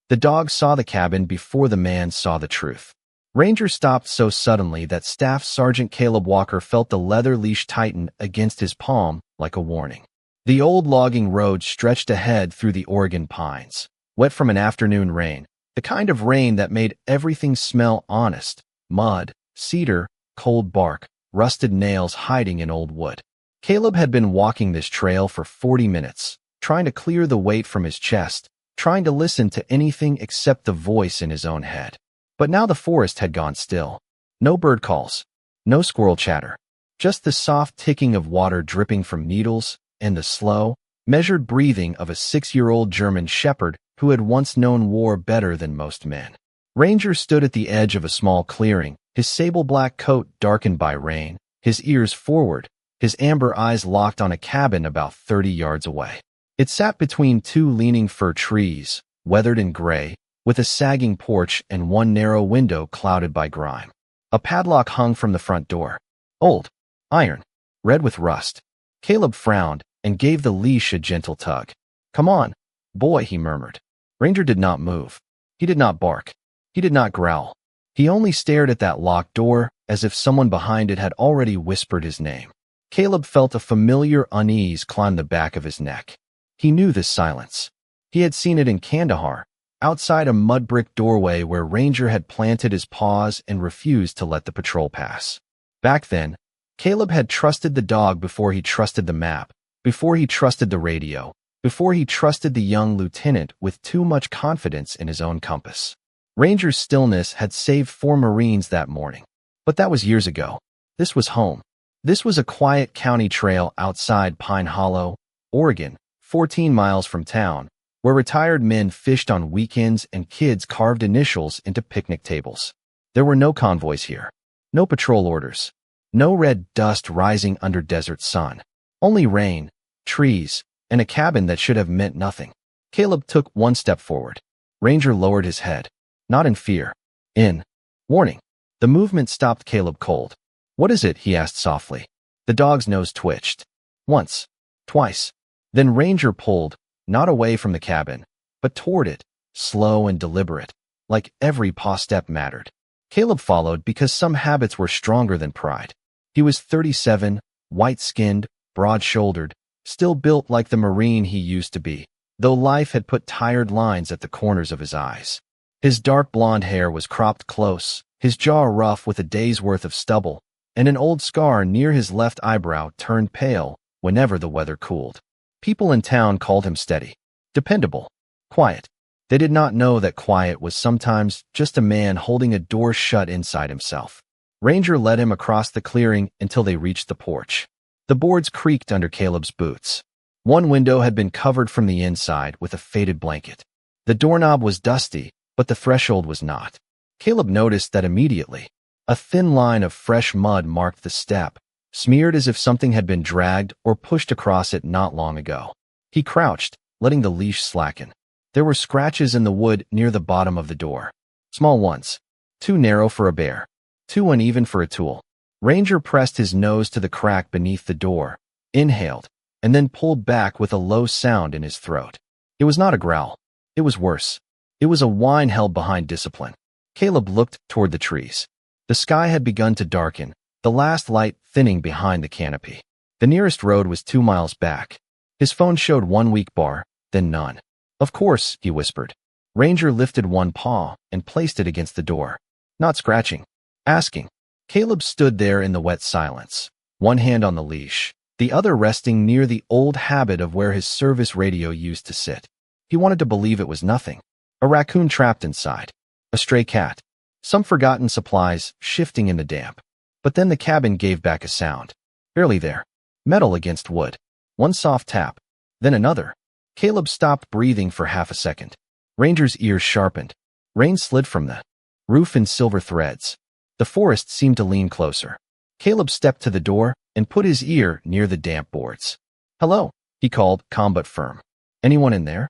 The dog saw the cabin before the man saw the truth. Ranger stopped so suddenly that Staff Sergeant Caleb Walker felt the leather leash tighten against his palm like a warning. The old logging road stretched ahead through the Oregon pines, wet from an afternoon rain, the kind of rain that made everything smell honest: mud, cedar, cold bark, rusted nails hiding in old wood. Caleb had been walking this trail for 40 minutes, trying to clear the weight from his chest, trying to listen to anything except the voice in his own head. But now the forest had gone still. No bird calls, no squirrel chatter, just the soft ticking of water dripping from needles and the slow, measured breathing of a 6-year-old German shepherd who had once known war better than most men. Ranger stood at the edge of a small clearing, his sable-black coat darkened by rain, his ears forward, his amber eyes locked on a cabin about 30 yards away. It sat between two leaning fir trees, weathered and gray, with a sagging porch and one narrow window clouded by grime. A padlock hung from the front door. Old, iron, red with rust. Caleb frowned and gave the leash a gentle tug. "Come on, boy," he murmured. Ranger did not move. He did not bark. He did not growl. He only stared at that locked door as if someone behind it had already whispered his name. Caleb felt a familiar unease climb the back of his neck. He knew this silence. He had seen it in Kandahar, outside a mud-brick doorway where Ranger had planted his paws and refused to let the patrol pass. Back then, Caleb had trusted the dog before he trusted the map, before he trusted the radio, before he trusted the young lieutenant with too much confidence in his own compass. Ranger's stillness had saved 4 Marines that morning. But that was years ago. This was home. This was a quiet county trail outside Pine Hollow, Oregon, 14 miles from town, where retired men fished on weekends and kids carved initials into picnic tables. There were no convoys here. No patrol orders. No red dust rising under desert sun. Only rain, trees, and a cabin that should have meant nothing. Caleb took one step forward. Ranger lowered his head. Not in fear. In warning. The movement stopped Caleb cold. "What is it?" he asked softly. The dog's nose twitched. Once. Twice. Then Ranger pulled, not away from the cabin, but toward it, slow and deliberate, like every paw step mattered. Caleb followed because some habits were stronger than pride. He was 37, white-skinned, broad-shouldered, still built like the Marine he used to be, though life had put tired lines at the corners of his eyes. His dark blonde hair was cropped close, his jaw rough with a day's worth of stubble, and an old scar near his left eyebrow turned pale whenever the weather cooled. People in town called him steady, dependable, quiet. They did not know that quiet was sometimes just a man holding a door shut inside himself. Ranger led him across the clearing until they reached the porch. The boards creaked under Caleb's boots. One window had been covered from the inside with a faded blanket. The doorknob was dusty, but the threshold was not. Caleb noticed that immediately. A thin line of fresh mud marked the step, smeared as if something had been dragged or pushed across it not long ago. He crouched, letting the leash slacken. There were scratches in the wood near the bottom of the door. Small ones. Too narrow for a bear. Too uneven for a tool. Ranger pressed his nose to the crack beneath the door, inhaled, and then pulled back with a low sound in his throat. It was not a growl. It was worse. It was a whine held behind discipline. Caleb looked toward the trees. The sky had begun to darken, the last light thinning behind the canopy. The nearest road was 2 miles back. His phone showed 1 weak bar, then none. "Of course," he whispered. Ranger lifted one paw and placed it against the door. Not scratching. Asking. Caleb stood there in the wet silence, one hand on the leash, the other resting near the old habit of where his service radio used to sit. He wanted to believe it was nothing. A raccoon trapped inside. A stray cat. Some forgotten supplies shifting in the damp. But then the cabin gave back a sound. Barely there. Metal against wood. One soft tap. Then another. Caleb stopped breathing for half a second. Ranger's ears sharpened. Rain slid from the roof in silver threads. The forest seemed to lean closer. Caleb stepped to the door and put his ear near the damp boards. "Hello," he called, calm but firm. "Anyone in there?"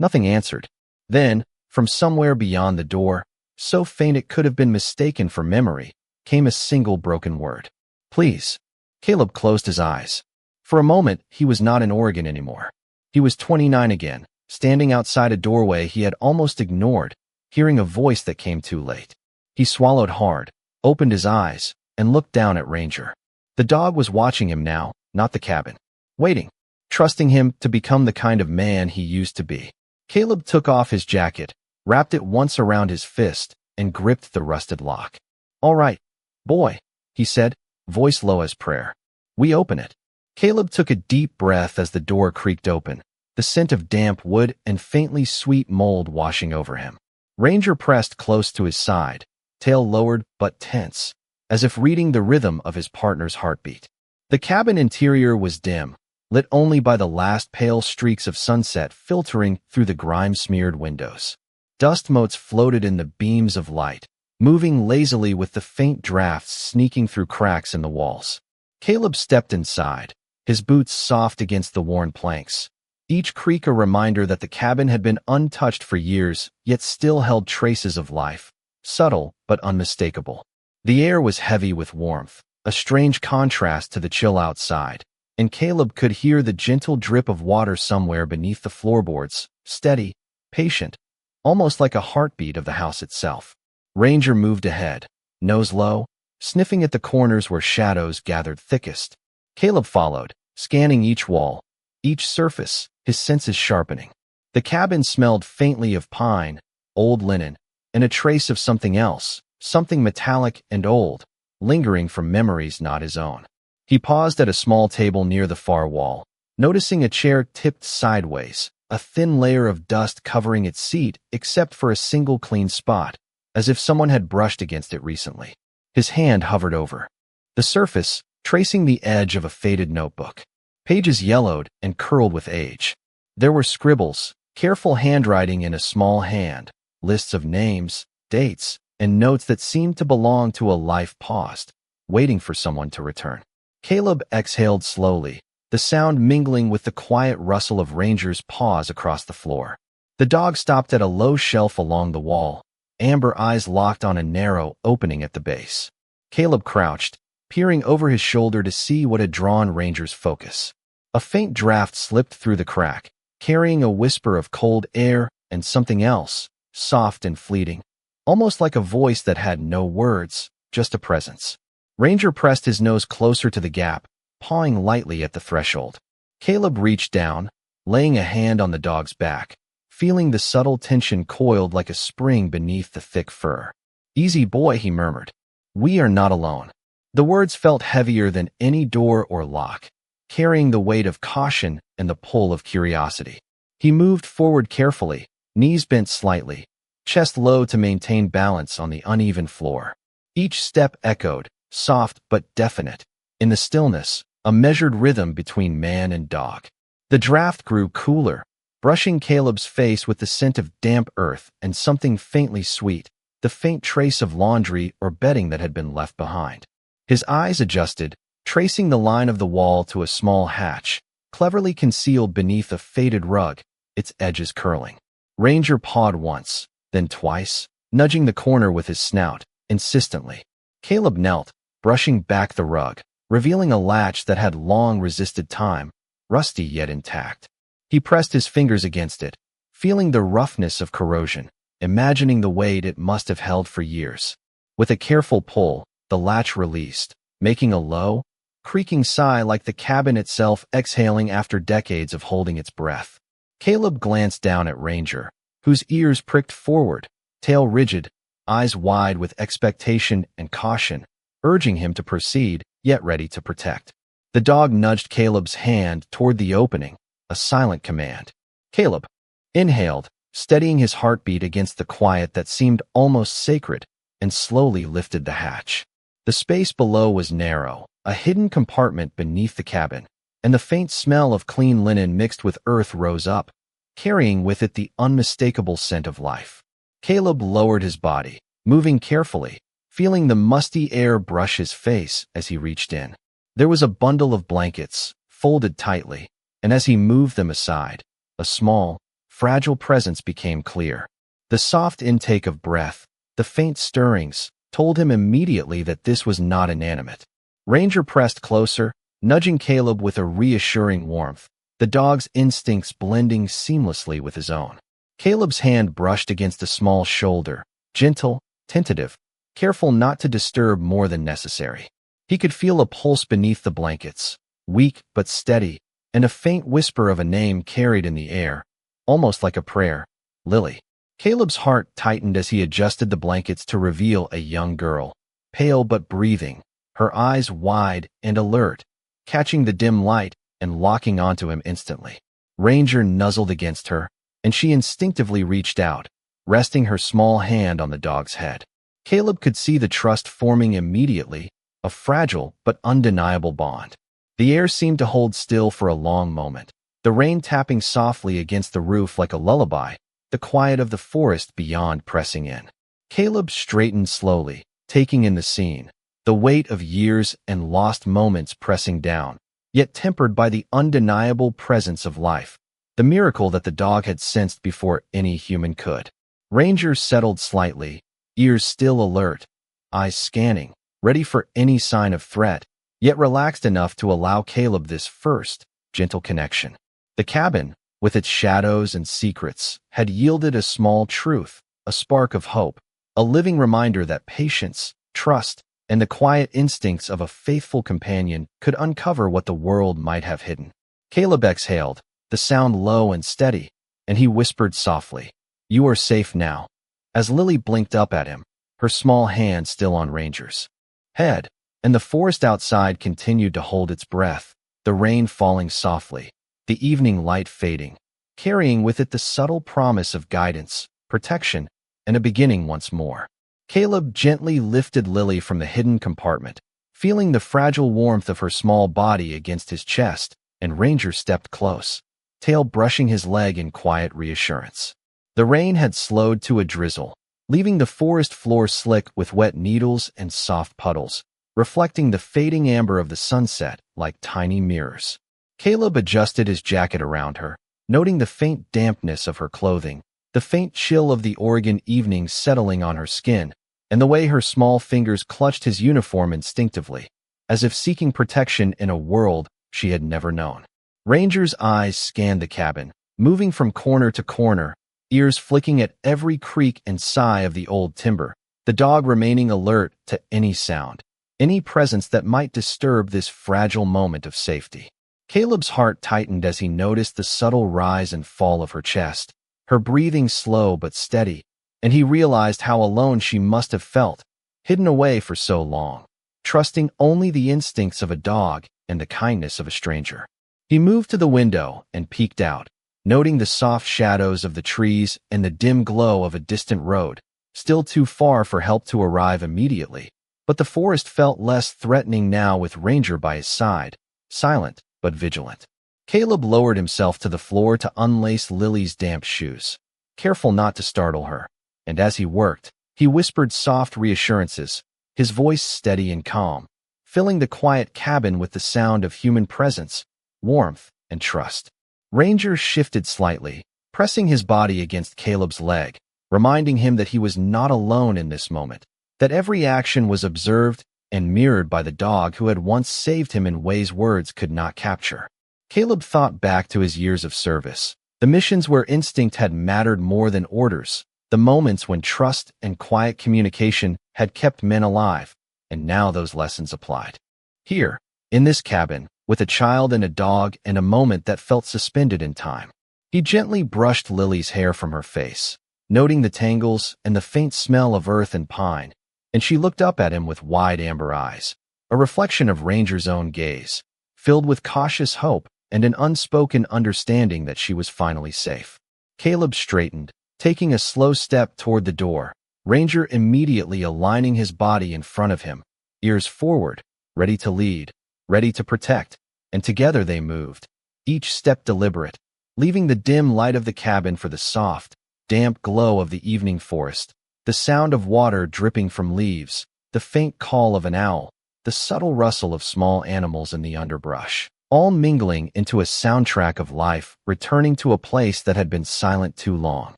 Nothing answered. Then, from somewhere beyond the door, so faint it could have been mistaken for memory, came a single broken word. "Please." Caleb closed his eyes. For a moment, he was not in Oregon anymore. He was 29 again, standing outside a doorway he had almost ignored, hearing a voice that came too late. He swallowed hard, opened his eyes, and looked down at Ranger. The dog was watching him now, not the cabin. Waiting, trusting him to become the kind of man he used to be. Caleb took off his jacket, wrapped it once around his fist, and gripped the rusted lock. "All right, boy," he said, voice low as prayer. "We open it." Caleb took a deep breath as the door creaked open, the scent of damp wood and faintly sweet mold washing over him. Ranger pressed close to his side, tail lowered but tense, as if reading the rhythm of his partner's heartbeat. The cabin interior was dim, lit only by the last pale streaks of sunset filtering through the grime-smeared windows. Dust motes floated in the beams of light, moving lazily with the faint drafts sneaking through cracks in the walls. Caleb stepped inside, his boots soft against the worn planks, each creak a reminder that the cabin had been untouched for years, yet still held traces of life, subtle but unmistakable. The air was heavy with warmth, a strange contrast to the chill outside, and Caleb could hear the gentle drip of water somewhere beneath the floorboards, steady, patient, almost like a heartbeat of the house itself. Ranger moved ahead, nose low, sniffing at the corners where shadows gathered thickest. Caleb followed, scanning each wall, each surface, his senses sharpening. The cabin smelled faintly of pine, old linen, and a trace of something else, something metallic and old, lingering from memories not his own. He paused at a small table near the far wall, noticing a chair tipped sideways, a thin layer of dust covering its seat except for a single clean spot, as if someone had brushed against it recently. His hand hovered over the surface, tracing the edge of a faded notebook. Pages yellowed and curled with age. There were scribbles, careful handwriting in a small hand, lists of names, dates, and notes that seemed to belong to a life paused, waiting for someone to return. Caleb exhaled slowly, the sound mingling with the quiet rustle of Ranger's paws across the floor. The dog stopped at a low shelf along the wall, amber eyes locked on a narrow opening at the base. Caleb crouched, peering over his shoulder to see what had drawn Ranger's focus. A faint draft slipped through the crack, carrying a whisper of cold air and something else, soft and fleeting, almost like a voice that had no words, just a presence. Ranger pressed his nose closer to the gap, pawing lightly at the threshold. Caleb reached down, laying a hand on the dog's back, feeling the subtle tension coiled like a spring beneath the thick fur. "Easy, boy," he murmured. "We are not alone." The words felt heavier than any door or lock, carrying the weight of caution and the pull of curiosity. He moved forward carefully, knees bent slightly, chest low to maintain balance on the uneven floor. Each step echoed, soft but definite. In the stillness, a measured rhythm between man and dog. The draft grew cooler, brushing Caleb's face with the scent of damp earth and something faintly sweet, the faint trace of laundry or bedding that had been left behind. His eyes adjusted, tracing the line of the wall to a small hatch, cleverly concealed beneath a faded rug, its edges curling. Ranger pawed once, then twice, nudging the corner with his snout, insistently. Caleb knelt, brushing back the rug, revealing a latch that had long resisted time, rusty yet intact. He pressed his fingers against it, feeling the roughness of corrosion, imagining the weight it must have held for years. With a careful pull, the latch released, making a low, creaking sigh like the cabin itself exhaling after decades of holding its breath. Caleb glanced down at Ranger, whose ears pricked forward, tail rigid, eyes wide with expectation and caution, urging him to proceed, yet ready to protect. The dog nudged Caleb's hand toward the opening, a silent command. Caleb inhaled, steadying his heartbeat against the quiet that seemed almost sacred, and slowly lifted the hatch. The space below was narrow, a hidden compartment beneath the cabin, and the faint smell of clean linen mixed with earth rose up, carrying with it the unmistakable scent of life. Caleb lowered his body, moving carefully, feeling the musty air brush his face as he reached in. There was a bundle of blankets, folded tightly, and as he moved them aside, a small, fragile presence became clear. The soft intake of breath, the faint stirrings, told him immediately that this was not inanimate. Ranger pressed closer, nudging Caleb with a reassuring warmth, the dog's instincts blending seamlessly with his own. Caleb's hand brushed against the small shoulder, gentle, tentative, careful not to disturb more than necessary. He could feel a pulse beneath the blankets, weak but steady, and a faint whisper of a name carried in the air, almost like a prayer. Lily. Caleb's heart tightened as he adjusted the blankets to reveal a young girl, pale but breathing, her eyes wide and alert, catching the dim light and locking onto him instantly. Ranger nuzzled against her, and she instinctively reached out, resting her small hand on the dog's head. Caleb could see the trust forming immediately, a fragile but undeniable bond. The air seemed to hold still for a long moment, the rain tapping softly against the roof like a lullaby, the quiet of the forest beyond pressing in. Caleb straightened slowly, taking in the scene, the weight of years and lost moments pressing down, yet tempered by the undeniable presence of life, the miracle that the dog had sensed before any human could. Ranger settled slightly, ears still alert, eyes scanning, ready for any sign of threat, yet relaxed enough to allow Caleb this first, gentle connection. The cabin, with its shadows and secrets, had yielded a small truth, a spark of hope, a living reminder that patience, trust, and the quiet instincts of a faithful companion could uncover what the world might have hidden. Caleb exhaled, the sound low and steady, and he whispered softly, "You are safe now." As Lily blinked up at him, her small hand still on Ranger's head, and the forest outside continued to hold its breath, the rain falling softly, the evening light fading, carrying with it the subtle promise of guidance, protection, and a beginning once more. Caleb gently lifted Lily from the hidden compartment, feeling the fragile warmth of her small body against his chest, and Ranger stepped close, tail brushing his leg in quiet reassurance. The rain had slowed to a drizzle, leaving the forest floor slick with wet needles and soft puddles, reflecting the fading amber of the sunset like tiny mirrors. Caleb adjusted his jacket around her, noting the faint dampness of her clothing, the faint chill of the Oregon evening settling on her skin, and the way her small fingers clutched his uniform instinctively, as if seeking protection in a world she had never known. Ranger's eyes scanned the cabin, moving from corner to corner, ears flicking at every creak and sigh of the old timber, the dog remaining alert to any sound, any presence that might disturb this fragile moment of safety. Caleb's heart tightened as he noticed the subtle rise and fall of her chest, her breathing slow but steady, and he realized how alone she must have felt, hidden away for so long, trusting only the instincts of a dog and the kindness of a stranger. He moved to the window and peeked out, noting the soft shadows of the trees and the dim glow of a distant road, still too far for help to arrive immediately. But the forest felt less threatening now with Ranger by his side, silent but vigilant. Caleb lowered himself to the floor to unlace Lily's damp shoes, careful not to startle her, and as he worked, he whispered soft reassurances, his voice steady and calm, filling the quiet cabin with the sound of human presence, warmth, and trust. Ranger shifted slightly, pressing his body against Caleb's leg, reminding him that he was not alone in this moment, that every action was observed and mirrored by the dog who had once saved him in ways words could not capture. Caleb thought back to his years of service, the missions where instinct had mattered more than orders, the moments when trust and quiet communication had kept men alive, and now those lessons applied. Here, in this cabin, with a child and a dog and a moment that felt suspended in time. He gently brushed Lily's hair from her face, noting the tangles and the faint smell of earth and pine, and she looked up at him with wide amber eyes, a reflection of Ranger's own gaze, filled with cautious hope and an unspoken understanding that she was finally safe. Caleb straightened, taking a slow step toward the door, Ranger immediately aligning his body in front of him, ears forward, ready to lead, ready to protect, and together they moved, each step deliberate, leaving the dim light of the cabin for the soft, damp glow of the evening forest, the sound of water dripping from leaves, the faint call of an owl, the subtle rustle of small animals in the underbrush, all mingling into a soundtrack of life, returning to a place that had been silent too long.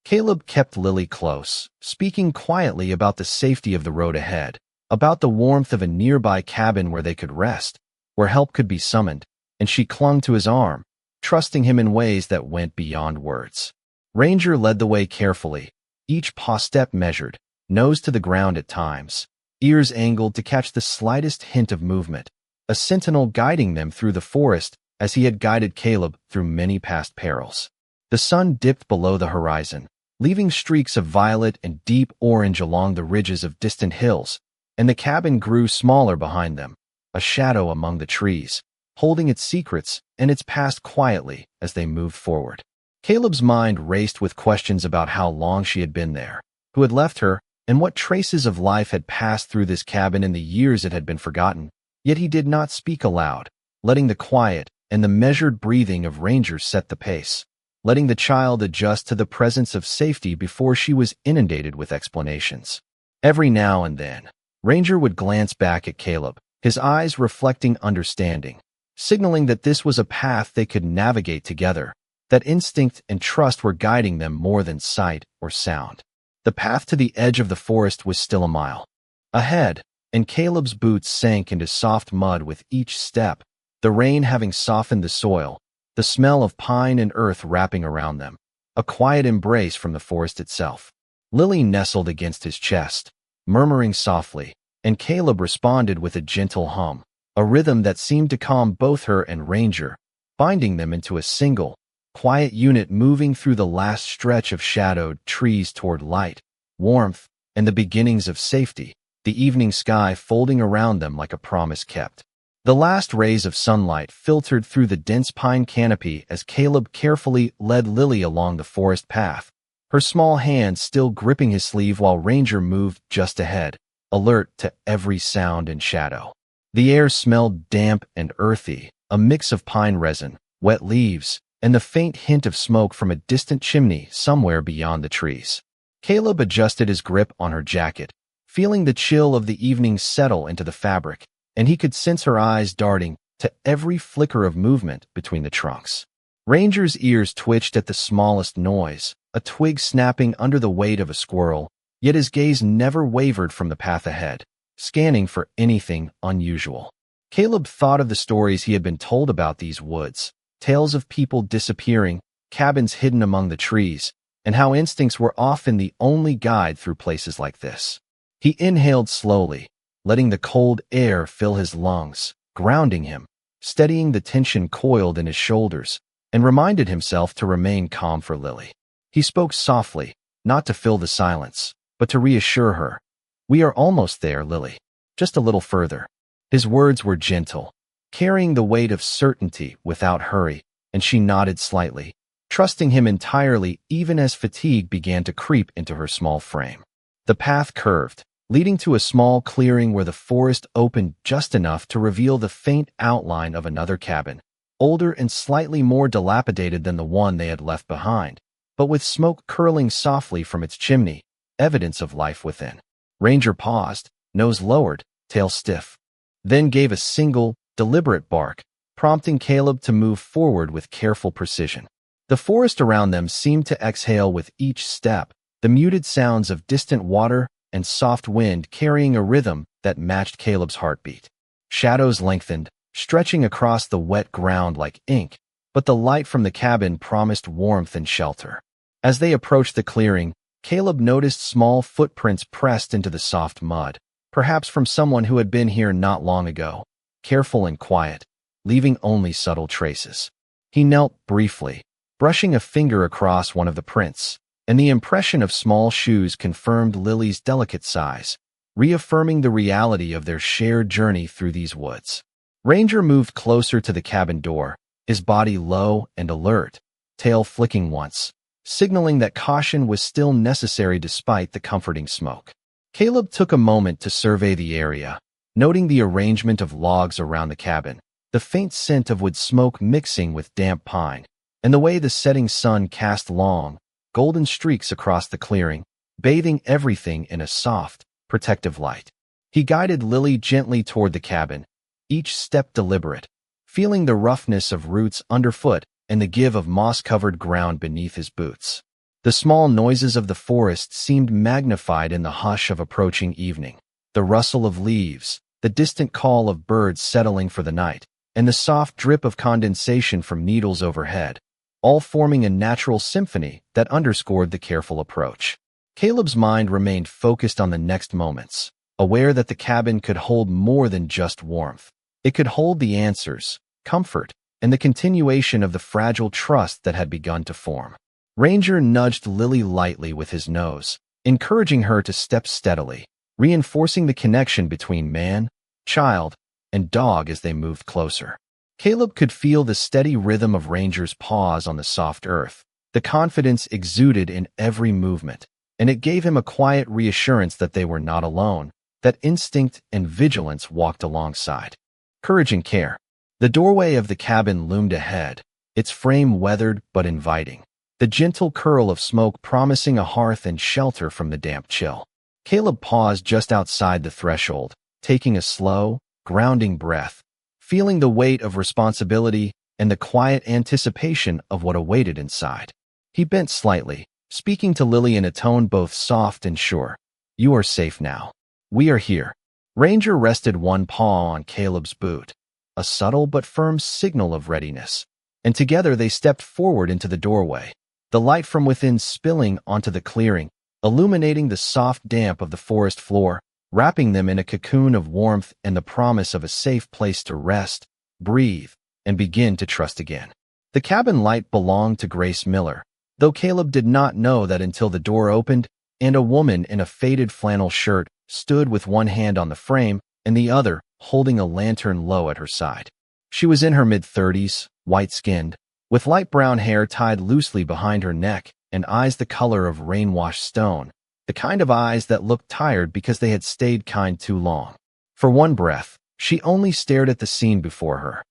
Caleb kept Lily close, speaking quietly about the safety of the road ahead, about the warmth of a nearby cabin where they could rest, where help could be summoned, and she clung to his arm, trusting him in ways that went beyond words. Ranger led the way carefully, each paw step measured, nose to the ground at times, ears angled to catch the slightest hint of movement, a sentinel guiding them through the forest as he had guided Caleb through many past perils. The sun dipped below the horizon, leaving streaks of violet and deep orange along the ridges of distant hills, and the cabin grew smaller behind them, a shadow among the trees, holding its secrets and its past quietly as they moved forward. Caleb's mind raced with questions about how long she had been there, who had left her, and what traces of life had passed through this cabin in the years it had been forgotten. Yet he did not speak aloud, letting the quiet and the measured breathing of Ranger set the pace, letting the child adjust to the presence of safety before she was inundated with explanations. Every now and then, Ranger would glance back at Caleb, his eyes reflecting understanding, signaling that this was a path they could navigate together, that instinct and trust were guiding them more than sight or sound. The path to the edge of the forest was still a mile ahead, and Caleb's boots sank into soft mud with each step, the rain having softened the soil, the smell of pine and earth wrapping around them, a quiet embrace from the forest itself. Lily nestled against his chest, murmuring softly, and Caleb responded with a gentle hum, a rhythm that seemed to calm both her and Ranger, binding them into a single, quiet unit moving through the last stretch of shadowed trees toward light, warmth, and the beginnings of safety, the evening sky folding around them like a promise kept. The last rays of sunlight filtered through the dense pine canopy as Caleb carefully led Lily along the forest path, her small hand still gripping his sleeve while Ranger moved just ahead, alert to every sound and shadow. The air smelled damp and earthy, a mix of pine resin, wet leaves, and the faint hint of smoke from a distant chimney somewhere beyond the trees. Caleb adjusted his grip on her jacket, feeling the chill of the evening settle into the fabric, and he could sense her eyes darting to every flicker of movement between the trunks. Ranger's ears twitched at the smallest noise, a twig snapping under the weight of a squirrel, yet his gaze never wavered from the path ahead, scanning for anything unusual. Caleb thought of the stories he had been told about these woods, tales of people disappearing, cabins hidden among the trees, and how instincts were often the only guide through places like this. He inhaled slowly, letting the cold air fill his lungs, grounding him, steadying the tension coiled in his shoulders, and reminded himself to remain calm for Lily. He spoke softly, not to fill the silence, but to reassure her. "We are almost there, Lily. Just a little further." His words were gentle, carrying the weight of certainty without hurry, and she nodded slightly, trusting him entirely even as fatigue began to creep into her small frame. The path curved, leading to a small clearing where the forest opened just enough to reveal the faint outline of another cabin, older and slightly more dilapidated than the one they had left behind, but with smoke curling softly from its chimney, evidence of life within. Ranger paused, nose lowered, tail stiff, then gave a single, deliberate bark, prompting Caleb to move forward with careful precision. The forest around them seemed to exhale with each step, the muted sounds of distant water and soft wind carrying a rhythm that matched Caleb's heartbeat. Shadows lengthened, stretching across the wet ground like ink, but the light from the cabin promised warmth and shelter. As they approached the clearing, Caleb noticed small footprints pressed into the soft mud, perhaps from someone who had been here not long ago, careful and quiet, leaving only subtle traces. He knelt briefly, brushing a finger across one of the prints, and the impression of small shoes confirmed Lily's delicate size, reaffirming the reality of their shared journey through these woods. Ranger moved closer to the cabin door, his body low and alert, tail flicking once, signaling that caution was still necessary despite the comforting smoke. Caleb took a moment to survey the area, noting the arrangement of logs around the cabin, the faint scent of wood smoke mixing with damp pine, and the way the setting sun cast long, golden streaks across the clearing, bathing everything in a soft, protective light. He guided Lily gently toward the cabin, each step deliberate, feeling the roughness of roots underfoot and the give of moss-covered ground beneath his boots. The small noises of the forest seemed magnified in the hush of approaching evening, the rustle of leaves, the distant call of birds settling for the night, and the soft drip of condensation from needles overhead, all forming a natural symphony that underscored the careful approach. Caleb's mind remained focused on the next moments, aware that the cabin could hold more than just warmth. It could hold the answers, comfort, and the continuation of the fragile trust that had begun to form. Ranger nudged Lily lightly with his nose, encouraging her to step steadily, reinforcing the connection between man, child, and dog as they moved closer. Caleb could feel the steady rhythm of Ranger's paws on the soft earth. The confidence exuded in every movement, and it gave him a quiet reassurance that they were not alone, that instinct and vigilance walked alongside. Courage and care. The doorway of the cabin loomed ahead, its frame weathered but inviting, the gentle curl of smoke promising a hearth and shelter from the damp chill. Caleb paused just outside the threshold, taking a slow, grounding breath, feeling the weight of responsibility and the quiet anticipation of what awaited inside. He bent slightly, speaking to Lily in a tone both soft and sure. "You are safe now. We are here." Ranger rested one paw on Caleb's boot, a subtle but firm signal of readiness, and together they stepped forward into the doorway, the light from within spilling onto the clearing, illuminating the soft damp of the forest floor, wrapping them in a cocoon of warmth and the promise of a safe place to rest, breathe, and begin to trust again. The cabin light belonged to Grace Miller, though Caleb did not know that until the door opened and a woman in a faded flannel shirt stood with one hand on the frame and the other holding a lantern low at her side. She was in her mid-30s, white-skinned, with light brown hair tied loosely behind her neck and eyes the color of rain-washed stone, the kind of eyes that looked tired because they had stayed kind too long. For one breath, she only stared at the scene before her.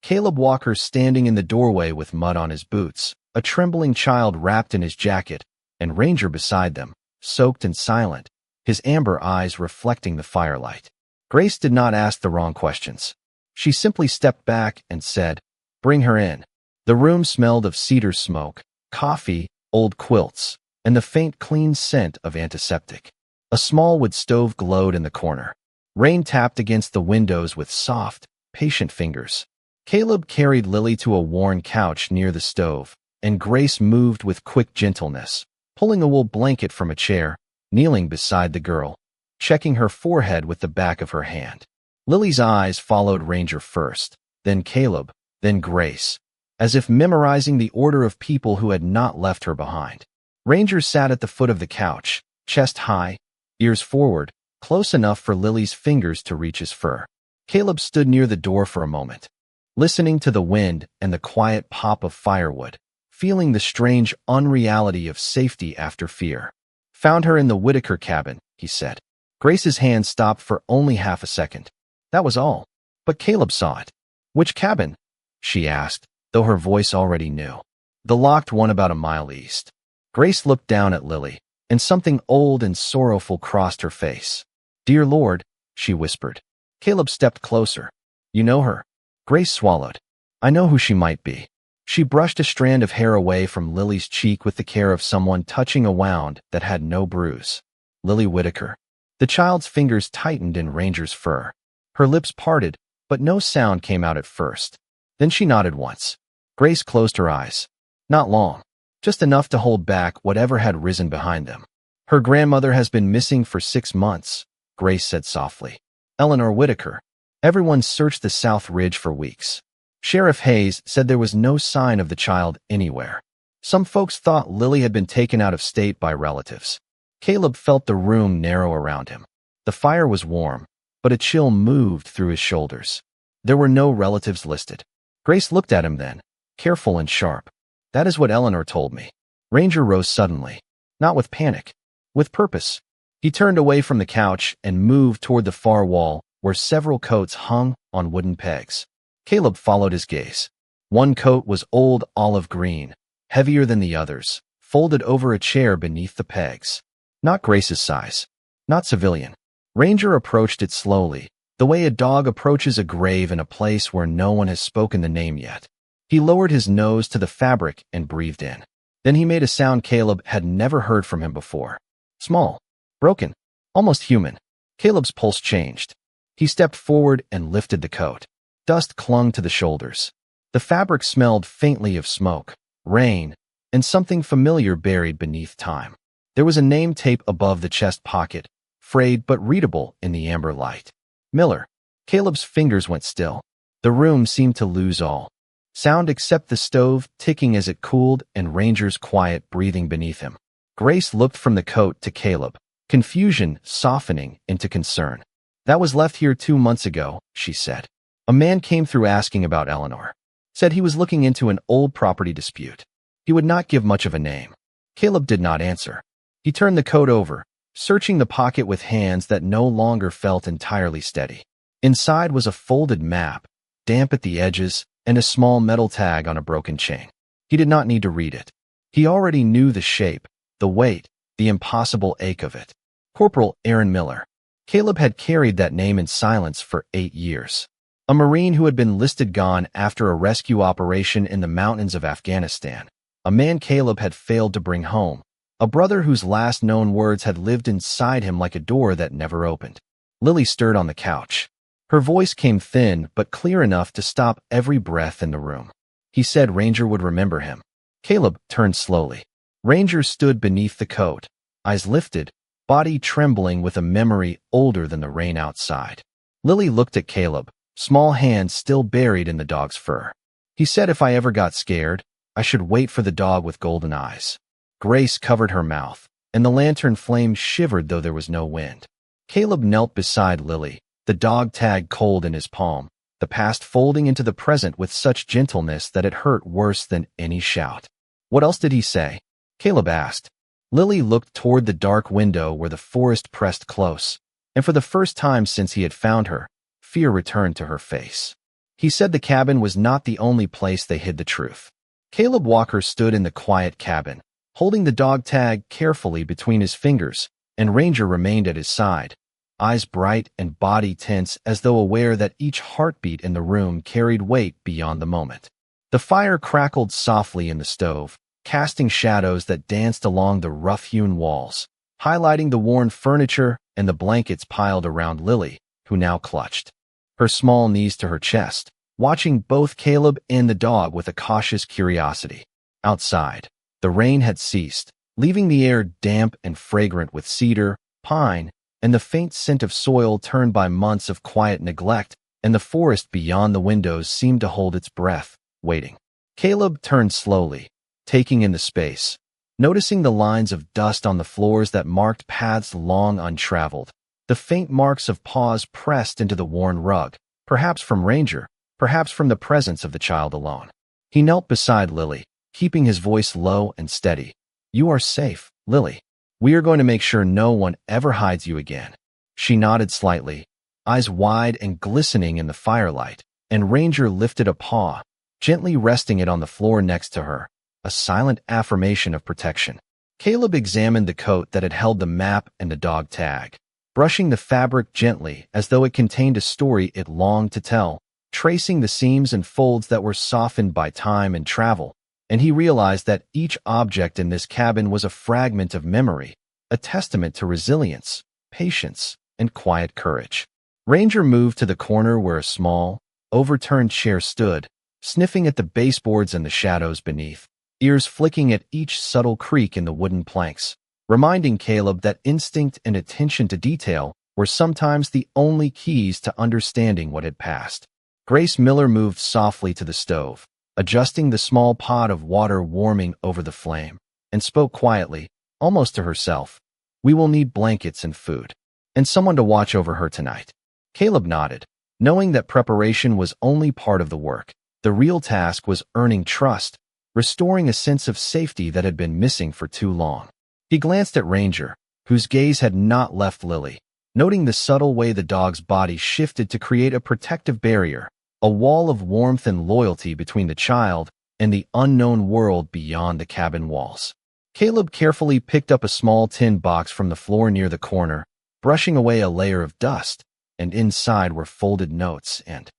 Caleb Walker standing in the doorway with mud on his boots, a trembling child wrapped in his jacket, and Ranger beside them, soaked and silent, his amber eyes reflecting the firelight. Grace did not ask the wrong questions. She simply stepped back and said, "Bring her in." The room smelled of cedar smoke, coffee, old quilts, and the faint clean scent of antiseptic. A small wood stove glowed in the corner. Rain tapped against the windows with soft, patient fingers. Caleb carried Lily to a worn couch near the stove, and Grace moved with quick gentleness, pulling a wool blanket from a chair, kneeling beside the girl, checking her forehead with the back of her hand. Lily's eyes followed Ranger first, then Caleb, then Grace, as if memorizing the order of people who had not left her behind. Ranger sat at the foot of the couch, chest high, ears forward, close enough for Lily's fingers to reach his fur. Caleb stood near the door for a moment, listening to the wind and the quiet pop of firewood, feeling the strange unreality of safety after fear. "Found her in the Whitaker cabin," he said. Grace's hand stopped for only half a second. That was all. But Caleb saw it. "Which cabin?" she asked, though her voice already knew. "The locked one about a mile east." Grace looked down at Lily, and something old and sorrowful crossed her face. "Dear Lord," she whispered. Caleb stepped closer. "You know her?" Grace swallowed. "I know who she might be." She brushed a strand of hair away from Lily's cheek with the care of someone touching a wound that had no bruise. Lily Whitaker. The child's fingers tightened in Ranger's fur. Her lips parted, but no sound came out at first. Then she nodded once. Grace closed her eyes. Not long. Just enough to hold back whatever had risen behind them. "Her grandmother has been missing for 6 months, Grace said softly. "Eleanor Whitaker. Everyone searched the South Ridge for weeks. Sheriff Hayes said there was no sign of the child anywhere. Some folks thought Lily had been taken out of state by relatives." Caleb felt the room narrow around him. The fire was warm, but a chill moved through his shoulders. There were no relatives listed. Grace looked at him then, careful and sharp. "That is what Eleanor told me." Ranger rose suddenly, not with panic, with purpose. He turned away from the couch and moved toward the far wall where several coats hung on wooden pegs. Caleb followed his gaze. One coat was old olive green, heavier than the others, folded over a chair beneath the pegs. Not Grace's size, not civilian. Ranger approached it slowly, the way a dog approaches a grave in a place where no one has spoken the name yet. He lowered his nose to the fabric and breathed in. Then he made a sound Caleb had never heard from him before. Small, broken, almost human. Caleb's pulse changed. He stepped forward and lifted the coat. Dust clung to the shoulders. The fabric smelled faintly of smoke, rain, and something familiar buried beneath time. There was a name tape above the chest pocket, frayed but readable in the amber light. Miller. Caleb's fingers went still. The room seemed to lose all sound except the stove ticking as it cooled and Ranger's quiet breathing beneath him. Grace looked from the coat to Caleb, confusion softening into concern. "That was left here 2 months ago," she said. "A man came through asking about Eleanor. Said he was looking into an old property dispute. He would not give much of a name." Caleb did not answer. He turned the coat over, searching the pocket with hands that no longer felt entirely steady. Inside was a folded map, damp at the edges, and a small metal tag on a broken chain. He did not need to read it. He already knew the shape, the weight, the impossible ache of it. Corporal Aaron Miller. Caleb had carried that name in silence for 8 years. A Marine who had been listed gone after a rescue operation in the mountains of Afghanistan. A man Caleb had failed to bring home. A brother whose last known words had lived inside him like a door that never opened. Lily stirred on the couch. Her voice came thin but clear enough to stop every breath in the room. He said Ranger would remember him. Caleb turned slowly. Ranger stood beneath the coat, eyes lifted, body trembling with a memory older than the rain outside. Lily looked at Caleb, small hands still buried in the dog's fur. He said if I ever got scared, I should wait for the dog with golden eyes. Grace covered her mouth, and the lantern flame shivered though there was no wind. Caleb knelt beside Lily, the dog tag cold in his palm, the past folding into the present with such gentleness that it hurt worse than any shout. "What else did he say?" Caleb asked. Lily looked toward the dark window where the forest pressed close, and for the first time since he had found her, fear returned to her face. "He said the cabin was not the only place they hid the truth." Caleb Walker stood in the quiet cabin, holding the dog tag carefully between his fingers, and Ranger remained at his side, eyes bright and body tense as though aware that each heartbeat in the room carried weight beyond the moment. The fire crackled softly in the stove, casting shadows that danced along the rough-hewn walls, highlighting the worn furniture and the blankets piled around Lily, who now clutched her small knees to her chest, watching both Caleb and the dog with a cautious curiosity. Outside, the rain had ceased, leaving the air damp and fragrant with cedar, pine, and the faint scent of soil turned by months of quiet neglect, and the forest beyond the windows seemed to hold its breath, waiting. Caleb turned slowly, taking in the space, noticing the lines of dust on the floors that marked paths long untraveled, the faint marks of paws pressed into the worn rug, perhaps from Ranger, perhaps from the presence of the child alone. He knelt beside Lily, keeping his voice low and steady. "You are safe, Lily. We are going to make sure no one ever hides you again." She nodded slightly, eyes wide and glistening in the firelight, and Ranger lifted a paw, gently resting it on the floor next to her, a silent affirmation of protection. Caleb examined the coat that had held the map and the dog tag, brushing the fabric gently as though it contained a story it longed to tell, tracing the seams and folds that were softened by time and travel, and he realized that each object in this cabin was a fragment of memory, a testament to resilience, patience, and quiet courage. Ranger moved to the corner where a small, overturned chair stood, sniffing at the baseboards and the shadows beneath, ears flicking at each subtle creak in the wooden planks, reminding Caleb that instinct and attention to detail were sometimes the only keys to understanding what had passed. Grace Miller moved softly to the stove, adjusting the small pot of water warming over the flame, and spoke quietly, almost to herself. "We will need blankets and food, and someone to watch over her tonight." Caleb nodded, knowing that preparation was only part of the work. The real task was earning trust, restoring a sense of safety that had been missing for too long. He glanced at Ranger, whose gaze had not left Lily, noting the subtle way the dog's body shifted to create a protective barrier, a wall of warmth and loyalty between the child and the unknown world beyond the cabin walls. Caleb carefully picked up a small tin box from the floor near the corner, brushing away a layer of dust, and inside were folded notes and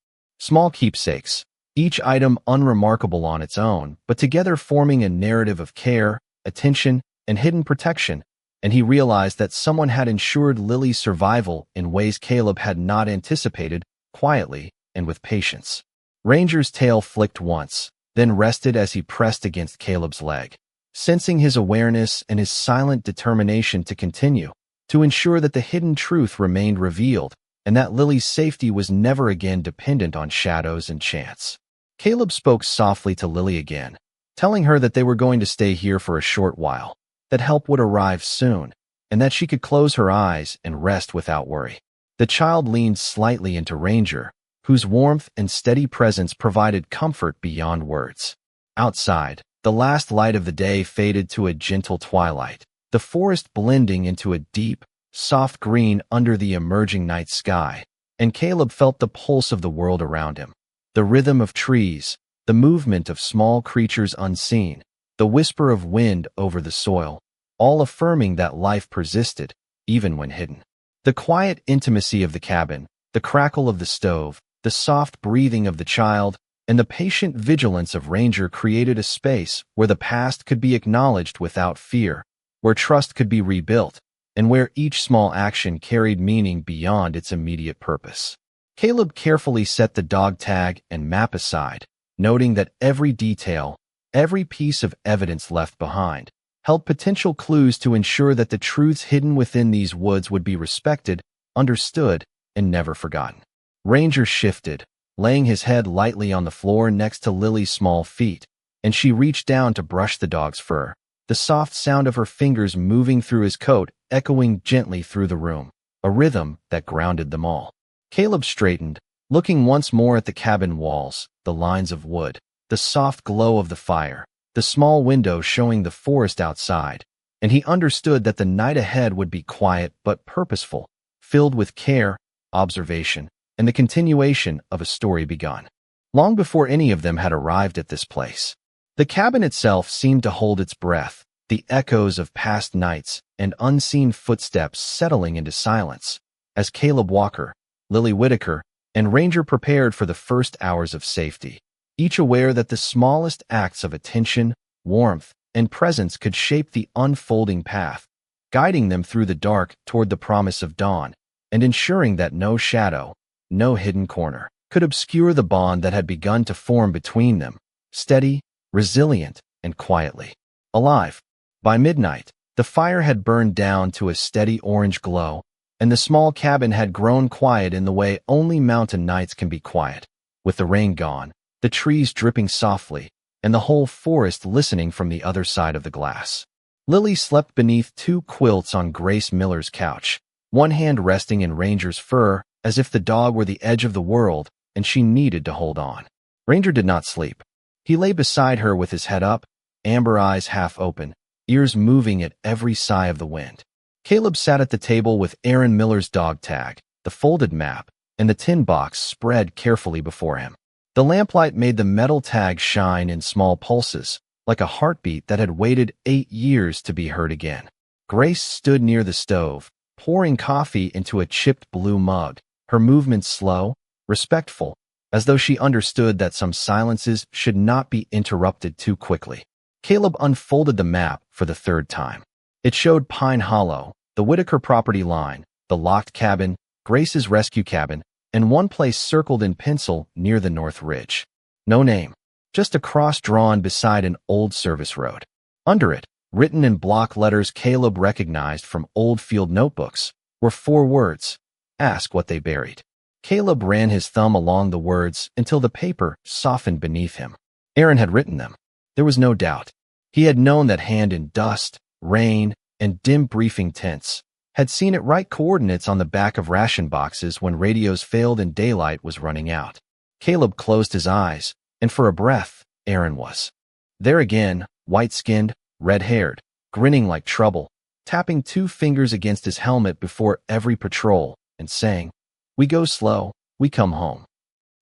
small keepsakes, each item unremarkable on its own, but together forming a narrative of care, attention, and hidden protection, and he realized that someone had ensured Lily's survival in ways Caleb had not anticipated, quietly, and with patience. Ranger's tail flicked once, then rested as he pressed against Caleb's leg. Sensing his awareness and his silent determination to continue, to ensure that the hidden truth remained revealed and that Lily's safety was never again dependent on shadows and chance. Caleb spoke softly to Lily again, telling her that they were going to stay here for a short while, that help would arrive soon, and that she could close her eyes and rest without worry. The child leaned slightly into Ranger, whose warmth and steady presence provided comfort beyond words. Outside, the last light of the day faded to a gentle twilight, the forest blending into a deep, soft green under the emerging night sky, and Caleb felt the pulse of the world around him. The rhythm of trees, the movement of small creatures unseen, the whisper of wind over the soil, all affirming that life persisted, even when hidden. The quiet intimacy of the cabin, the crackle of the stove, the soft breathing of the child, and the patient vigilance of Ranger created a space where the past could be acknowledged without fear, where trust could be rebuilt, and where each small action carried meaning beyond its immediate purpose. Caleb carefully set the dog tag and map aside, noting that every detail, every piece of evidence left behind, held potential clues to ensure that the truths hidden within these woods would be respected, understood, and never forgotten. Ranger shifted, laying his head lightly on the floor next to Lily's small feet, and she reached down to brush the dog's fur, the soft sound of her fingers moving through his coat echoing gently through the room, a rhythm that grounded them all. Caleb straightened, looking once more at the cabin walls, the lines of wood, the soft glow of the fire, the small window showing the forest outside, and he understood that the night ahead would be quiet but purposeful, filled with care, observation, and the continuation of a story begun. Long before any of them had arrived at this place, the cabin itself seemed to hold its breath, the echoes of past nights and unseen footsteps settling into silence, as Caleb Walker, Lily Whitaker, and Ranger prepared for the first hours of safety, each aware that the smallest acts of attention, warmth, and presence could shape the unfolding path, guiding them through the dark toward the promise of dawn, and ensuring that no shadow, no hidden corner, could obscure the bond that had begun to form between them, steady, resilient, and quietly alive. By midnight, the fire had burned down to a steady orange glow, and the small cabin had grown quiet in the way only mountain nights can be quiet, with the rain gone, the trees dripping softly, and the whole forest listening from the other side of the glass. Lily slept beneath two quilts on Grace Miller's couch, one hand resting in Ranger's fur as if the dog were the edge of the world and she needed to hold on. Ranger did not sleep. He lay beside her with his head up, amber eyes half open, ears moving at every sigh of the wind. Caleb sat at the table with Aaron Miller's dog tag, the folded map, and the tin box spread carefully before him. The lamplight made the metal tag shine in small pulses, like a heartbeat that had waited 8 years to be heard again. Grace stood near the stove, pouring coffee into a chipped blue mug, her movements slow, respectful, as though she understood that some silences should not be interrupted too quickly. Caleb unfolded the map for the third time. It showed Pine Hollow, the Whitaker property line, the locked cabin, Grace's rescue cabin, and one place circled in pencil near the North Ridge. No name, just a cross drawn beside an old service road. Under it, written in block letters Caleb recognized from old field notebooks, were 4 words: ask what they buried. Caleb ran his thumb along the words until the paper softened beneath him. Aaron had written them. There was no doubt. He had known that hand in dust, rain, and dim briefing tents, had seen it write coordinates on the back of ration boxes when radios failed and daylight was running out. Caleb closed his eyes, and for a breath, Aaron was there again, white-skinned, red-haired, grinning like trouble, tapping 2 fingers against his helmet before every patrol, and saying, "We go slow, we come home."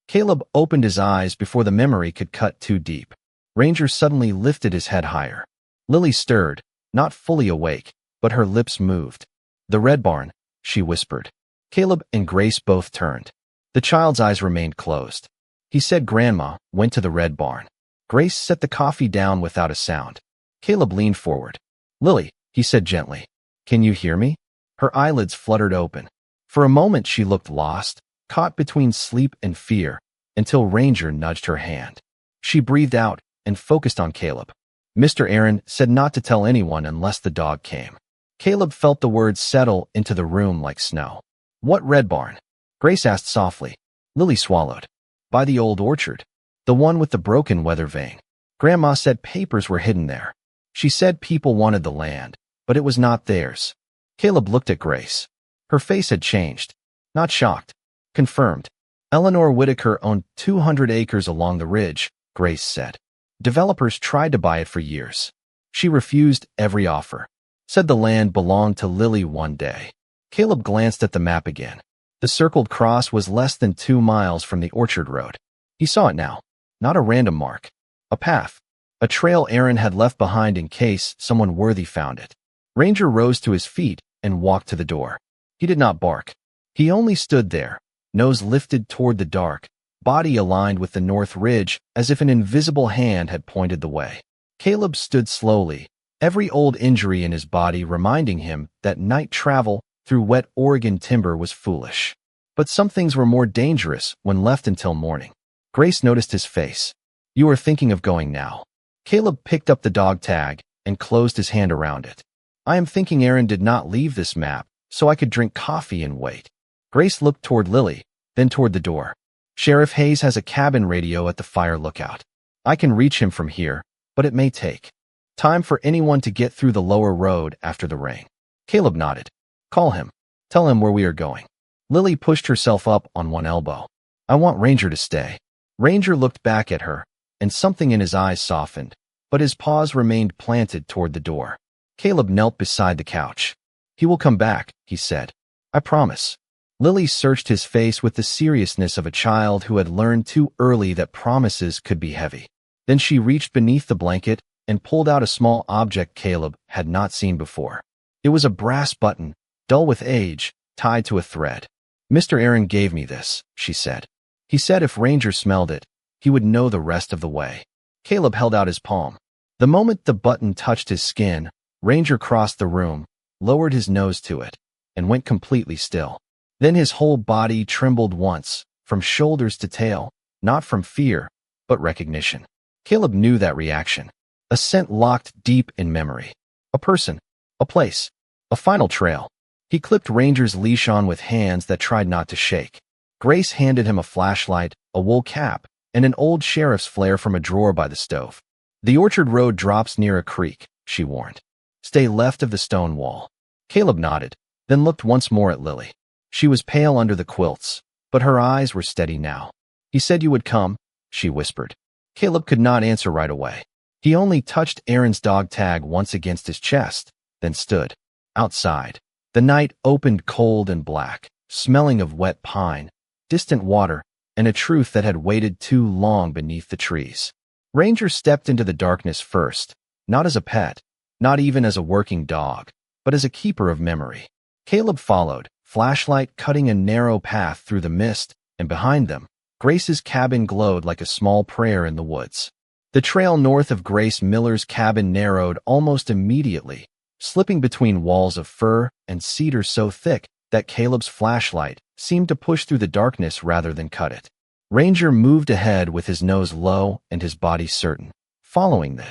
Caleb opened his eyes before the memory could cut too deep. Ranger suddenly lifted his head higher. Lily stirred, not fully awake, but her lips moved. "The Red Barn," she whispered. Caleb and Grace both turned. The child's eyes remained closed. He said Grandma went to the Red Barn. Grace set the coffee down without a sound. Caleb leaned forward. "Lily," he said gently, "can you hear me?" Her eyelids fluttered open. For a moment she looked lost, caught between sleep and fear, until Ranger nudged her hand. She breathed out and focused on Caleb. Mr. Aaron said not to tell anyone unless the dog came. Caleb felt the words settle into the room like snow. What red barn? Grace asked softly. Lily swallowed. By the old orchard. The one with the broken weather vane. Grandma said papers were hidden there. She said people wanted the land, but it was not theirs. Caleb looked at Grace. Her face had changed. Not shocked. Confirmed. Eleanor Whitaker owned 200 acres along the ridge, Grace said. Developers tried to buy it for years. She refused every offer. Said the land belonged to Lily one day. Caleb glanced at the map again. The circled cross was less than 2 miles from the orchard road. He saw it now. Not a random mark. A path. A trail Aaron had left behind in case someone worthy found it. Ranger rose to his feet and walked to the door. He did not bark. He only stood there, nose lifted toward the dark, body aligned with the north ridge as if an invisible hand had pointed the way. Caleb stood slowly, every old injury in his body reminding him that night travel through wet Oregon timber was foolish. But some things were more dangerous when left until morning. Grace noticed his face. You are thinking of going now. Caleb picked up the dog tag and closed his hand around it. I am thinking Aaron did not leave this map so I could drink coffee and wait. Grace looked toward Lily, then toward the door. Sheriff Hayes has a cabin radio at the fire lookout. I can reach him from here, but it may take time for anyone to get through the lower road after the rain. Caleb nodded. Call him. Tell him where we are going. Lily pushed herself up on one elbow. I want Ranger to stay. Ranger looked back at her, and something in his eyes softened, but his paws remained planted toward the door. Caleb knelt beside the couch. He will come back, he said. I promise. Lily searched his face with the seriousness of a child who had learned too early that promises could be heavy. Then she reached beneath the blanket and pulled out a small object Caleb had not seen before. It was a brass button, dull with age, tied to a thread. Mr. Aaron gave me this, she said. He said if Ranger smelled it, he would know the rest of the way. Caleb held out his palm. The moment the button touched his skin, Ranger crossed the room, lowered his nose to it, and went completely still. Then his whole body trembled once, from shoulders to tail, not from fear, but recognition. Caleb knew that reaction. A scent locked deep in memory. A person, a place, a final trail. He clipped Ranger's leash on with hands that tried not to shake. Grace handed him a flashlight, a wool cap, and an old sheriff's flare from a drawer by the stove. The orchard road drops near a creek, she warned. Stay left of the stone wall. Caleb nodded, then looked once more at Lily. She was pale under the quilts, but her eyes were steady now. He said you would come, she whispered. Caleb could not answer right away. He only touched Aaron's dog tag once against his chest, then stood. Outside. The night opened cold and black, smelling of wet pine, distant water, and a truth that had waited too long beneath the trees. Ranger stepped into the darkness first, not as a pet, not even as a working dog, but as a keeper of memory. Caleb followed, flashlight cutting a narrow path through the mist, and behind them, Grace's cabin glowed like a small prayer in the woods. The trail north of Grace Miller's cabin narrowed almost immediately, slipping between walls of fir and cedar so thick that Caleb's flashlight seemed to push through the darkness rather than cut it. Ranger moved ahead with his nose low and his body certain, following the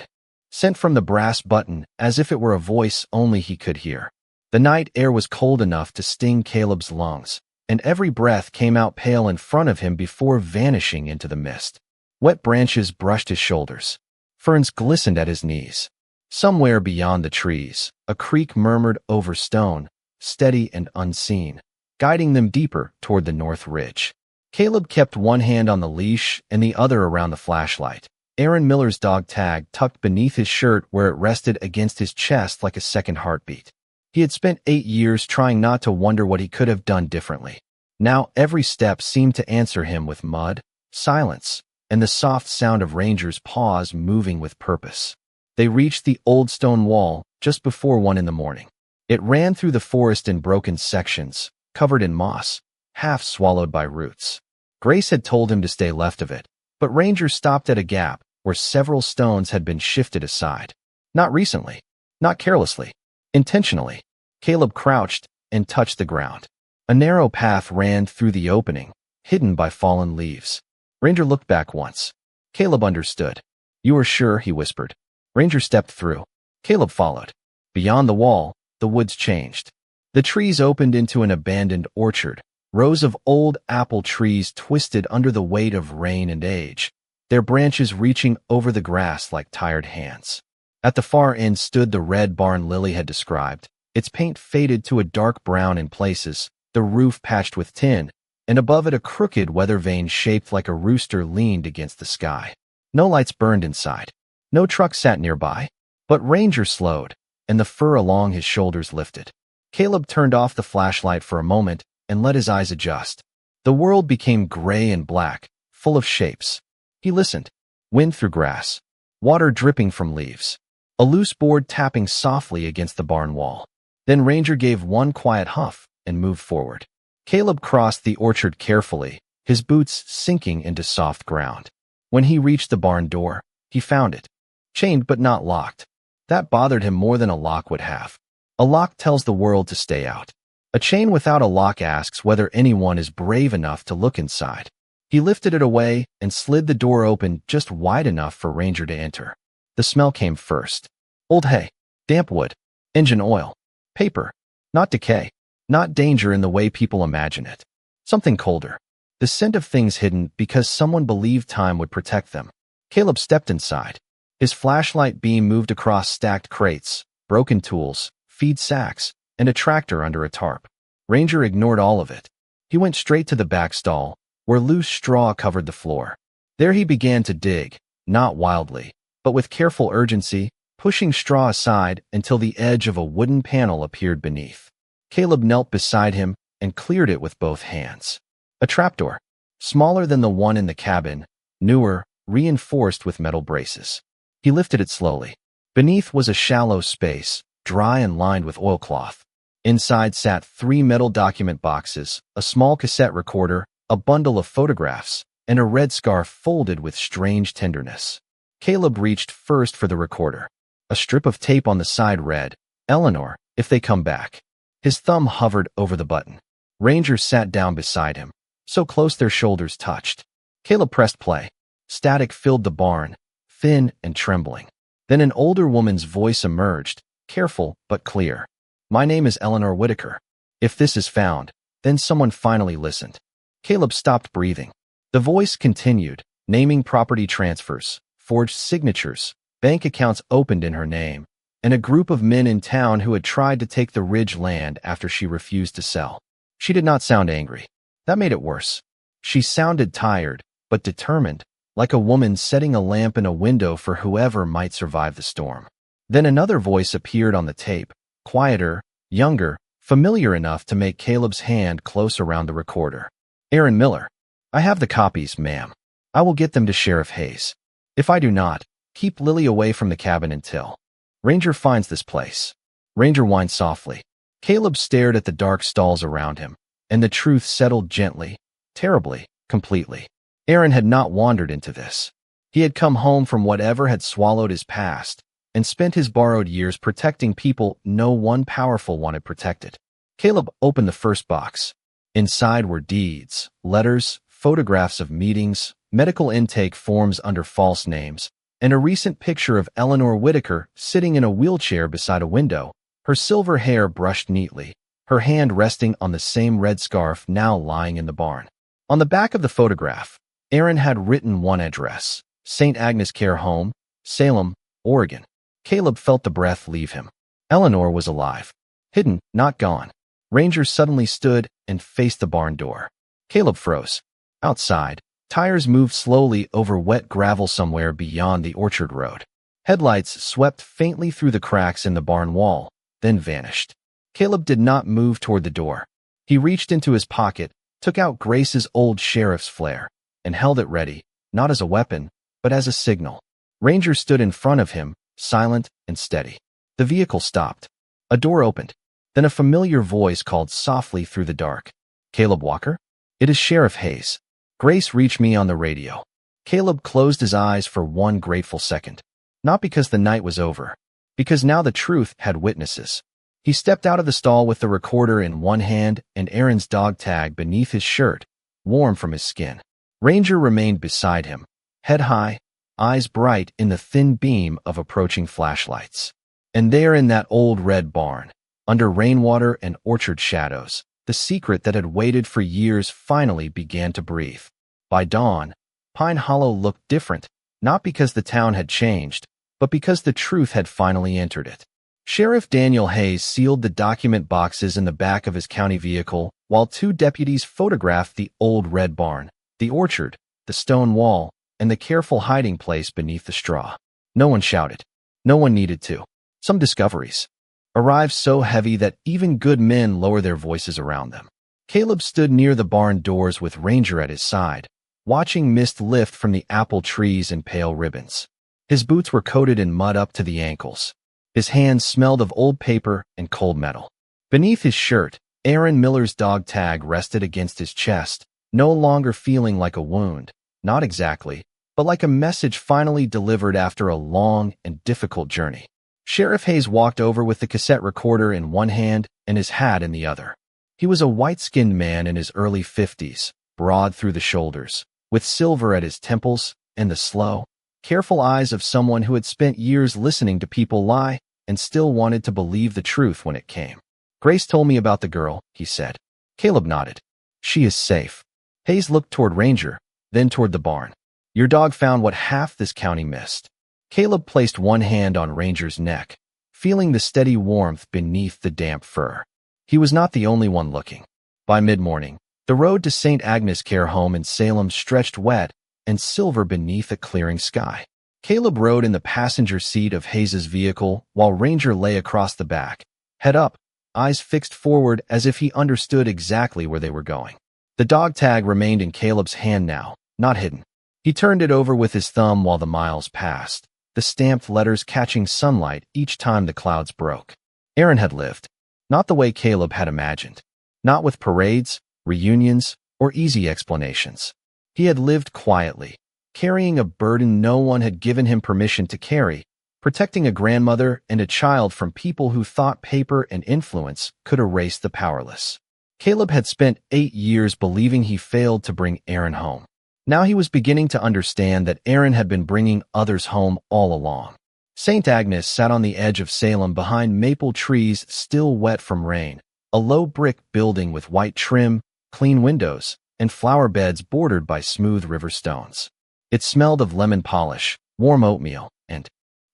scent from the brass button as if it were a voice only he could hear. The night air was cold enough to sting Caleb's lungs, and every breath came out pale in front of him before vanishing into the mist. Wet branches brushed his shoulders. Ferns glistened at his knees. Somewhere beyond the trees, a creek murmured over stone, steady and unseen, guiding them deeper toward the north ridge. Caleb kept one hand on the leash and the other around the flashlight. Aaron Miller's dog tag tucked beneath his shirt where it rested against his chest like a second heartbeat. He had spent 8 years trying not to wonder what he could have done differently. Now every step seemed to answer him with mud, silence, and the soft sound of Ranger's paws moving with purpose. They reached the old stone wall just before 1 in the morning. It ran through the forest in broken sections, covered in moss, half swallowed by roots. Grace had told him to stay left of it, but Ranger stopped at a gap where several stones had been shifted aside. Not recently, not carelessly, intentionally. Caleb crouched and touched the ground. A narrow path ran through the opening, hidden by fallen leaves. Ranger looked back once. Caleb understood. "You are sure?" he whispered. Ranger stepped through. Caleb followed. Beyond the wall, the woods changed. The trees opened into an abandoned orchard. Rows of old apple trees twisted under the weight of rain and age, their branches reaching over the grass like tired hands. At the far end stood the red barn Lily had described, its paint faded to a dark brown in places, the roof patched with tin, and above it a crooked weather vane shaped like a rooster leaned against the sky. No lights burned inside. No truck sat nearby. But Ranger slowed, and the fur along his shoulders lifted. Caleb turned off the flashlight for a moment and let his eyes adjust. The world became gray and black, full of shapes. He listened. Wind through grass. Water dripping from leaves. A loose board tapping softly against the barn wall. Then Ranger gave one quiet huff and moved forward. Caleb crossed the orchard carefully, his boots sinking into soft ground. When he reached the barn door, he found it. Chained but not locked. That bothered him more than a lock would have. A lock tells the world to stay out. A chain without a lock asks whether anyone is brave enough to look inside. He lifted it away and slid the door open just wide enough for Ranger to enter. The smell came first. Old hay, damp wood, engine oil, paper. Not decay. Not danger in the way people imagine it. Something colder. The scent of things hidden because someone believed time would protect them. Caleb stepped inside. His flashlight beam moved across stacked crates, broken tools, feed sacks, and a tractor under a tarp. Ranger ignored all of it. He went straight to the back stall, where loose straw covered the floor. There he began to dig, not wildly, but with careful urgency, pushing straw aside until the edge of a wooden panel appeared beneath. Caleb knelt beside him and cleared it with both hands. A trapdoor, smaller than the one in the cabin, newer, reinforced with metal braces. He lifted it slowly. Beneath was a shallow space, dry and lined with oilcloth. Inside sat 3 metal document boxes, a small cassette recorder, a bundle of photographs, and a red scarf folded with strange tenderness. Caleb reached first for the recorder. A strip of tape on the side read, "Eleanor, if they come back." His thumb hovered over the button. Ranger sat down beside him, so close their shoulders touched. Caleb pressed play. Static filled the barn, thin and trembling. Then an older woman's voice emerged, careful but clear. "My name is Eleanor Whitaker. If this is found," then someone finally listened. Caleb stopped breathing. The voice continued, naming property transfers, forged signatures, bank accounts opened in her name, and a group of men in town who had tried to take the ridge land after she refused to sell. She did not sound angry. That made it worse. She sounded tired, but determined, like a woman setting a lamp in a window for whoever might survive the storm. Then another voice appeared on the tape, quieter, younger, familiar enough to make Caleb's hand close around the recorder. "Aaron Miller. I have the copies, ma'am. I will get them to Sheriff Hayes. If I do not, keep Lily away from the cabin until Ranger finds this place." Ranger whined softly. Caleb stared at the dark stalls around him, and the truth settled gently, terribly, completely. Aaron had not wandered into this. He had come home from whatever had swallowed his past, and spent his borrowed years protecting people no one powerful wanted protected. Caleb opened the first box. Inside were deeds, letters, photographs of meetings, medical intake forms under false names, and a recent picture of Eleanor Whitaker sitting in a wheelchair beside a window, her silver hair brushed neatly, her hand resting on the same red scarf now lying in the barn. On the back of the photograph, Aaron had written one address, St. Agnes Care Home, Salem, Oregon. Caleb felt the breath leave him. Eleanor was alive. Hidden, not gone. Ranger suddenly stood and faced the barn door. Caleb froze. Outside, tires moved slowly over wet gravel somewhere beyond the orchard road. Headlights swept faintly through the cracks in the barn wall, then vanished. Caleb did not move toward the door. He reached into his pocket, took out Grace's old sheriff's flare, and held it ready, not as a weapon, but as a signal. Ranger stood in front of him, silent and steady. The vehicle stopped. A door opened. Then a familiar voice called softly through the dark. "Caleb Walker? It is Sheriff Hayes. Grace reached me on the radio." Caleb closed his eyes for one grateful second. Not because the night was over, because now the truth had witnesses. He stepped out of the stall with the recorder in one hand and Aaron's dog tag beneath his shirt, warm from his skin. Ranger remained beside him, head high, eyes bright in the thin beam of approaching flashlights. And there in that old red barn, under rainwater and orchard shadows, the secret that had waited for years finally began to breathe. By dawn, Pine Hollow looked different, not because the town had changed, but because the truth had finally entered it. Sheriff Daniel Hayes sealed the document boxes in the back of his county vehicle, while two deputies photographed the old red barn, the orchard, the stone wall, and the careful hiding place beneath the straw. No one shouted. No one needed to. Some discoveries arrived so heavy that even good men lower their voices around them. Caleb stood near the barn doors with Ranger at his side, watching mist lift from the apple trees and pale ribbons. His boots were coated in mud up to the ankles. His hands smelled of old paper and cold metal. Beneath his shirt, Aaron Miller's dog tag rested against his chest, no longer feeling like a wound, not exactly, but like a message finally delivered after a long and difficult journey. Sheriff Hayes walked over with the cassette recorder in one hand and his hat in the other. He was a white-skinned man in his early 50s, broad through the shoulders, with silver at his temples and the slow, careful eyes of someone who had spent years listening to people lie and still wanted to believe the truth when it came. "Grace told me about the girl," he said. Caleb nodded. "She is safe." Hayes looked toward Ranger, then toward the barn. "Your dog found what half this county missed." Caleb placed one hand on Ranger's neck, feeling the steady warmth beneath the damp fur. He was not the only one looking. By mid-morning, the road to St. Agnes Care Home in Salem stretched wet and silver beneath a clearing sky. Caleb rode in the passenger seat of Hayes's vehicle while Ranger lay across the back, head up, eyes fixed forward as if he understood exactly where they were going. The dog tag remained in Caleb's hand now, not hidden. He turned it over with his thumb while the miles passed, the stamped letters catching sunlight each time the clouds broke. Aaron had lived, not the way Caleb had imagined, not with parades, reunions, or easy explanations. He had lived quietly, carrying a burden no one had given him permission to carry, protecting a grandmother and a child from people who thought paper and influence could erase the powerless. Caleb had spent 8 years believing he failed to bring Aaron home. Now he was beginning to understand that Aaron had been bringing others home all along. St. Agnes sat on the edge of Salem behind maple trees still wet from rain, a low brick building with white trim, clean windows, and flower beds bordered by smooth river stones. It smelled of lemon polish, warm oatmeal, and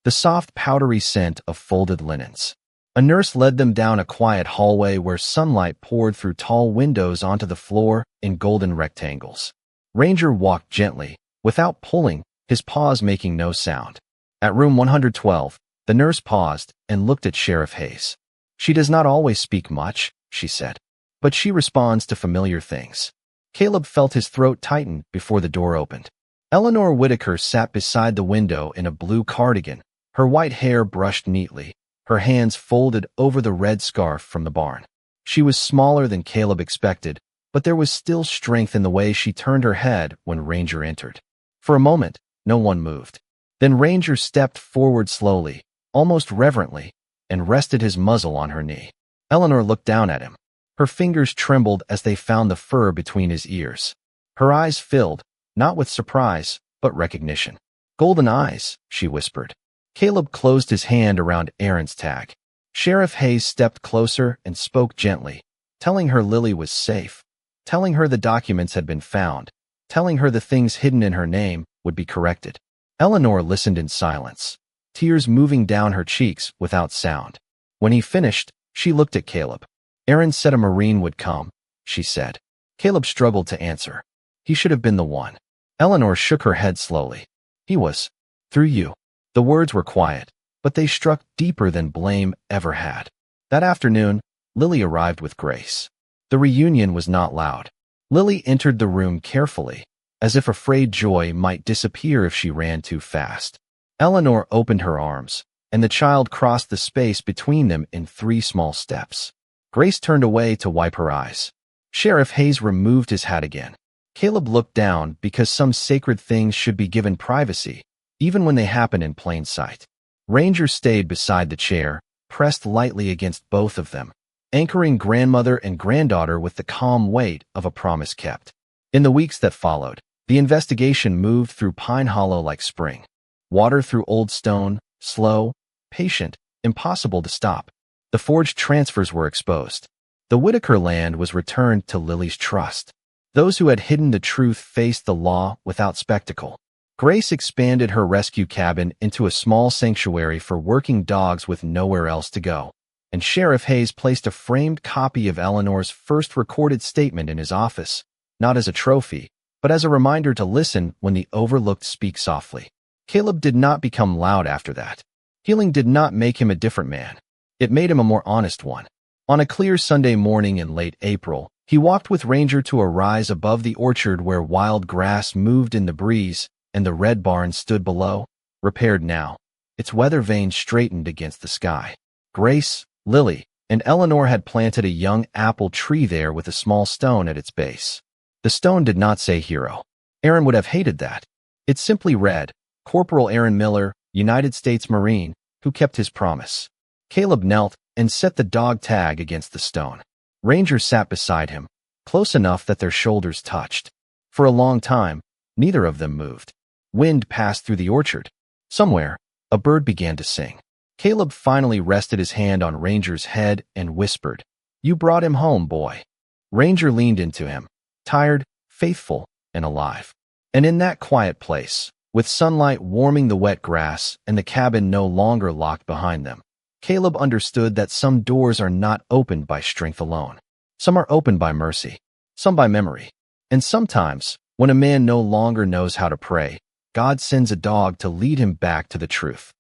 the soft powdery scent of folded linens. A nurse led them down a quiet hallway where sunlight poured through tall windows onto the floor in golden rectangles. Ranger walked gently, without pulling, his paws making no sound. At room 112, the nurse paused and looked at Sheriff Hayes. "She does not always speak much," she said, "but she responds to familiar things." Caleb felt his throat tighten before the door opened. Eleanor Whitaker sat beside the window in a blue cardigan, her white hair brushed neatly, her hands folded over the red scarf from the barn. She was smaller than Caleb expected, but there was still strength in the way she turned her head when Ranger entered. For a moment, no one moved. Then Ranger stepped forward slowly, almost reverently, and rested his muzzle on her knee. Eleanor looked down at him. Her fingers trembled as they found the fur between his ears. Her eyes filled, not with surprise, but recognition. "Golden eyes," she whispered. Caleb closed his hand around Aaron's tag. Sheriff Hayes stepped closer and spoke gently, telling her Lily was safe, telling her the documents had been found, telling her the things hidden in her name would be corrected. Eleanor listened in silence, tears moving down her cheeks without sound. When he finished, she looked at Caleb. "Aaron said a Marine would come," she said. Caleb struggled to answer. "He should have been the one." Eleanor shook her head slowly. "He was. Through you." The words were quiet, but they struck deeper than blame ever had. That afternoon, Lily arrived with Grace. The reunion was not loud. Lily entered the room carefully, as if afraid joy might disappear if she ran too fast. Eleanor opened her arms, and the child crossed the space between them in 3 small steps. Grace turned away to wipe her eyes. Sheriff Hayes removed his hat again. Caleb looked down because some sacred things should be given privacy, even when they happen in plain sight. Ranger stayed beside the chair, pressed lightly against both of them, anchoring grandmother and granddaughter with the calm weight of a promise kept. In the weeks that followed, the investigation moved through Pine Hollow like spring. Water through old stone, slow, patient, impossible to stop. The forged transfers were exposed. The Whitaker land was returned to Lily's trust. Those who had hidden the truth faced the law without spectacle. Grace expanded her rescue cabin into a small sanctuary for working dogs with nowhere else to go. And Sheriff Hayes placed a framed copy of Eleanor's first recorded statement in his office, not as a trophy, but as a reminder to listen when the overlooked speak softly. Caleb did not become loud after that. Healing did not make him a different man. It made him a more honest one. On a clear Sunday morning in late April, he walked with Ranger to a rise above the orchard where wild grass moved in the breeze and the red barn stood below, repaired now, its weather vanes straightened against the sky. Grace, Lily, and Eleanor had planted a young apple tree there with a small stone at its base. The stone did not say hero. Aaron would have hated that. It simply read, Corporal Aaron Miller, United States Marine, who kept his promise. Caleb knelt and set the dog tag against the stone. Ranger sat beside him, close enough that their shoulders touched. For a long time, neither of them moved. Wind passed through the orchard. Somewhere, a bird began to sing. Caleb finally rested his hand on Ranger's head and whispered, "You brought him home, boy." Ranger leaned into him, tired, faithful, and alive. And in that quiet place, with sunlight warming the wet grass and the cabin no longer locked behind them, Caleb understood that some doors are not opened by strength alone. Some are opened by mercy, some by memory. And sometimes, when a man no longer knows how to pray, God sends a dog to lead him back to the truth.